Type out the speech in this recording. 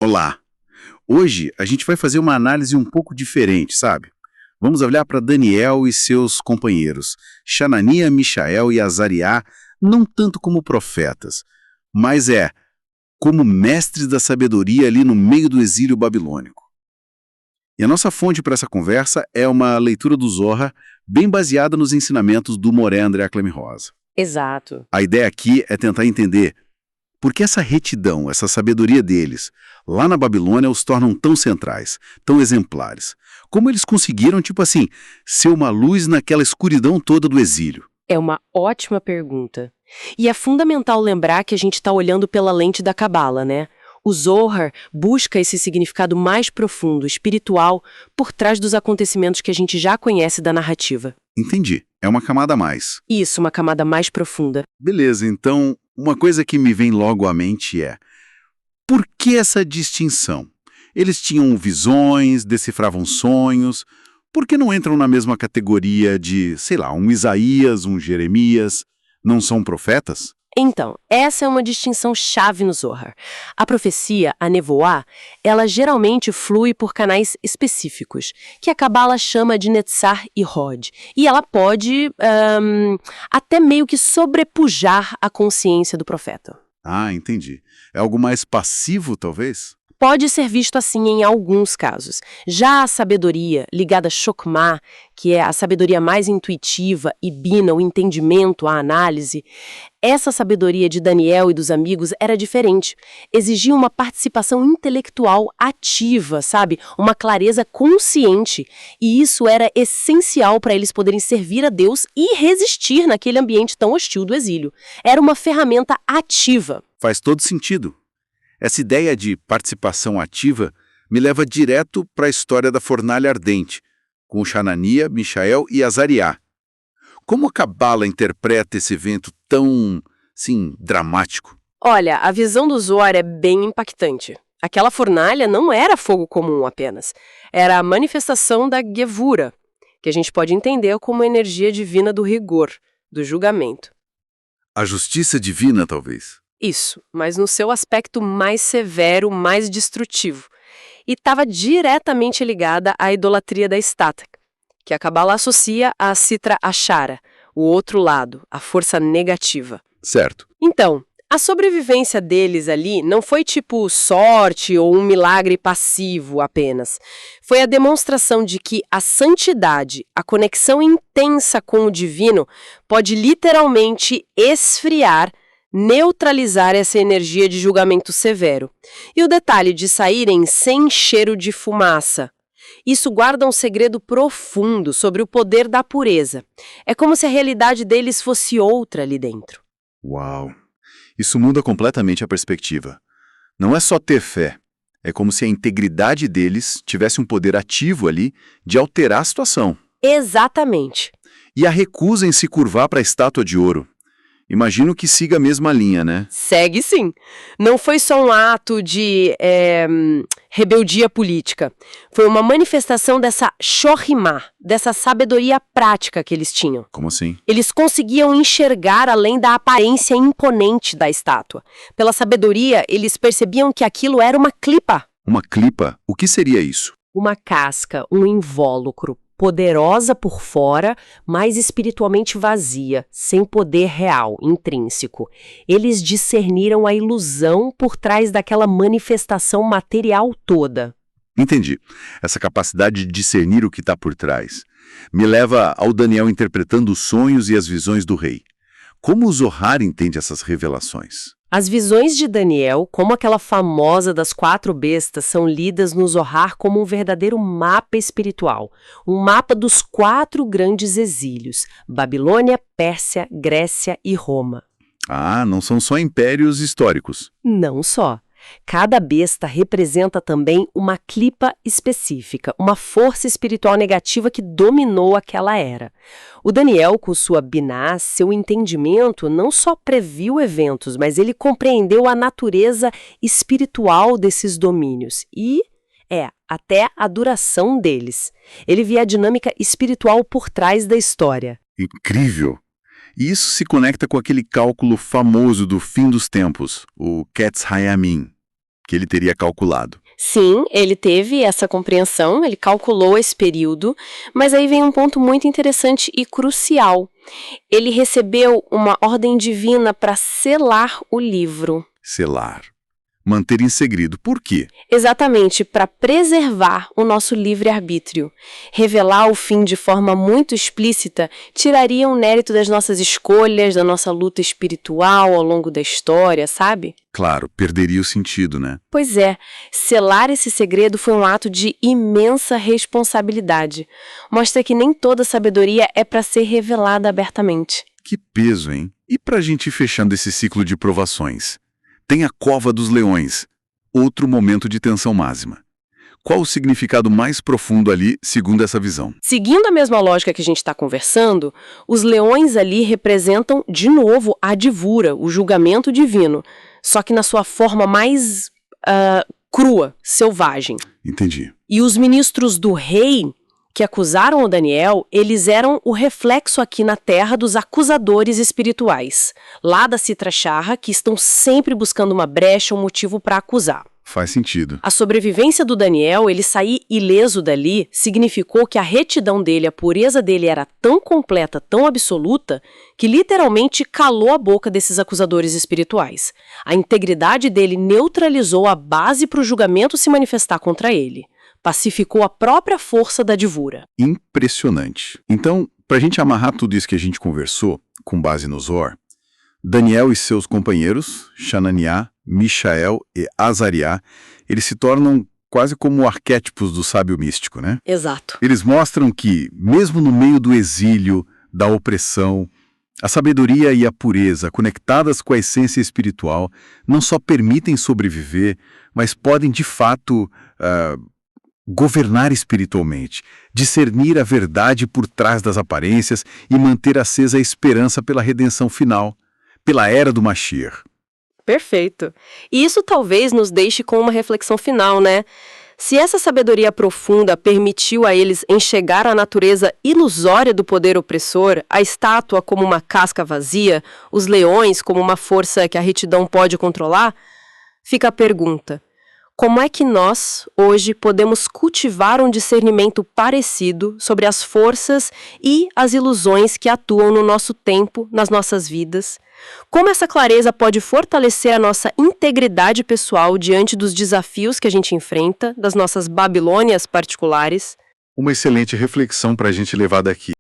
Olá! Hoje a gente vai fazer uma análise um pouco diferente, sabe? Vamos olhar para Daniel e seus companheiros, Xanania, Mixael e Azariá, não tanto como profetas, mas como mestres da sabedoria ali no meio do exílio babilônico. E a nossa fonte para essa conversa é uma leitura do Zohar, bem baseada nos ensinamentos do Moré André Cleme Rosa. Exato. A ideia aqui é tentar entender por que essa retidão, essa sabedoria deles, lá na Babilônia os tornam tão centrais, tão exemplares. Como eles conseguiram, ser uma luz naquela escuridão toda do exílio? É uma ótima pergunta. E é fundamental lembrar que a gente está olhando pela lente da Cabala, né? O Zohar busca esse significado mais profundo, espiritual, por trás dos acontecimentos que a gente já conhece da narrativa. Entendi. É uma camada a mais. Isso, uma camada mais profunda. Beleza, então, uma coisa que me vem logo à mente por que essa distinção? Eles tinham visões, decifravam sonhos, por que não entram na mesma categoria de, um Isaías, um Jeremias? Não são profetas? Então, essa é uma distinção chave no Zohar. A profecia, a nevoá, ela geralmente flui por canais específicos, que a Cabala chama de Netzar e Hod. E ela pode até meio que sobrepujar a consciência do profeta. Ah, entendi. É algo mais passivo, talvez? Pode ser visto assim em alguns casos. Já a sabedoria, ligada a Chokmah, que é a sabedoria mais intuitiva, e Bina, o entendimento, a análise, essa sabedoria de Daniel e dos amigos era diferente. Exigia uma participação intelectual ativa, sabe? Uma clareza consciente. E isso era essencial para eles poderem servir a Deus e resistir naquele ambiente tão hostil do exílio. Era uma ferramenta ativa. Faz todo sentido. Essa ideia de participação ativa me leva direto para a história da fornalha ardente, com Xanania, Mixael e Azariá. Como a Cabala interpreta esse evento tão, dramático? Olha, a visão do Zohar é bem impactante. Aquela fornalha não era fogo comum apenas. Era a manifestação da Gevura, que a gente pode entender como a energia divina do rigor, do julgamento. A justiça divina, talvez. Isso, mas no seu aspecto mais severo, mais destrutivo. E estava diretamente ligada à idolatria da estátua, que a Cabala associa a Sitra Achara, o outro lado, a força negativa. Certo. Então, a sobrevivência deles ali não foi tipo sorte ou um milagre passivo apenas. Foi a demonstração de que a santidade, a conexão intensa com o divino, pode literalmente esfriar, neutralizar essa energia de julgamento severo. E o detalhe de saírem sem cheiro de fumaça. Isso guarda um segredo profundo sobre o poder da pureza. É como se a realidade deles fosse outra ali dentro. Uau! Isso muda completamente a perspectiva. Não é só ter fé. É como se a integridade deles tivesse um poder ativo ali de alterar a situação. Exatamente. E a recusa em se curvar para a estátua de ouro. Imagino que siga a mesma linha, né? Segue sim. Não foi só um ato de rebeldia política. Foi uma manifestação dessa Shohimá, dessa sabedoria prática que eles tinham. Como assim? Eles conseguiam enxergar além da aparência imponente da estátua. Pela sabedoria, eles percebiam que aquilo era uma clipa. Uma clipa? O que seria isso? Uma casca, um invólucro. Poderosa por fora, mas espiritualmente vazia, sem poder real, intrínseco. Eles discerniram a ilusão por trás daquela manifestação material toda. Entendi. Essa capacidade de discernir o que está por trás me leva ao Daniel interpretando os sonhos e as visões do rei. Como o Zohar entende essas revelações? As visões de Daniel, como aquela famosa das 4 bestas, são lidas no Zohar como um verdadeiro mapa espiritual. Um mapa dos 4 grandes exílios: Babilônia, Pérsia, Grécia e Roma. Ah, não são só impérios históricos. Não só. Cada besta representa também uma clipa específica, uma força espiritual negativa que dominou aquela era. O Daniel, com sua Biná, seu entendimento, não só previu eventos, mas ele compreendeu a natureza espiritual desses domínios e, até a duração deles. Ele via a dinâmica espiritual por trás da história. Incrível! E isso se conecta com aquele cálculo famoso do fim dos tempos, o Ketz Hayamin, que ele teria calculado. Sim, ele teve essa compreensão, ele calculou esse período, mas aí vem um ponto muito interessante e crucial. Ele recebeu uma ordem divina para selar o livro. Selar. Manter em segredo. Por quê? Exatamente, para preservar o nosso livre-arbítrio. Revelar o fim de forma muito explícita tiraria o mérito das nossas escolhas, da nossa luta espiritual ao longo da história, sabe? Claro, perderia o sentido, né? Pois é, selar esse segredo foi um ato de imensa responsabilidade. Mostra que nem toda sabedoria é para ser revelada abertamente. Que peso, hein? E pra gente ir fechando esse ciclo de provações? Tem a Cova dos Leões, outro momento de tensão máxima. Qual o significado mais profundo ali, segundo essa visão? Seguindo a mesma lógica que a gente está conversando, os leões ali representam, de novo, a divura, o julgamento divino, só que na sua forma mais crua, selvagem. Entendi. E os ministros do rei que acusaram o Daniel, eles eram o reflexo aqui na Terra dos acusadores espirituais, lá da Citra-charra, que estão sempre buscando uma brecha, um motivo para acusar. Faz sentido. A sobrevivência do Daniel, ele sair ileso dali, significou que a retidão dele, a pureza dele era tão completa, tão absoluta, que literalmente calou a boca desses acusadores espirituais. A integridade dele neutralizou a base para o julgamento se manifestar contra ele. Pacificou a própria força da divura. Impressionante. Então, para a gente amarrar tudo isso que a gente conversou, com base no Zohar, Daniel e seus companheiros, Xananiá, Mishael e Azariá, eles se tornam quase como arquétipos do sábio místico, né? Exato. Eles mostram que, mesmo no meio do exílio, da opressão, a sabedoria e a pureza, conectadas com a essência espiritual, não só permitem sobreviver, mas podem, de fato, governar espiritualmente, discernir a verdade por trás das aparências e manter acesa a esperança pela redenção final, pela era do Mashiach. Perfeito. E isso talvez nos deixe com uma reflexão final, né? Se essa sabedoria profunda permitiu a eles enxergar a natureza ilusória do poder opressor, a estátua como uma casca vazia, os leões como uma força que a retidão pode controlar, fica a pergunta: como é que nós, hoje, podemos cultivar um discernimento parecido sobre as forças e as ilusões que atuam no nosso tempo, nas nossas vidas? Como essa clareza pode fortalecer a nossa integridade pessoal diante dos desafios que a gente enfrenta, das nossas Babilônias particulares? Uma excelente reflexão para a gente levar daqui.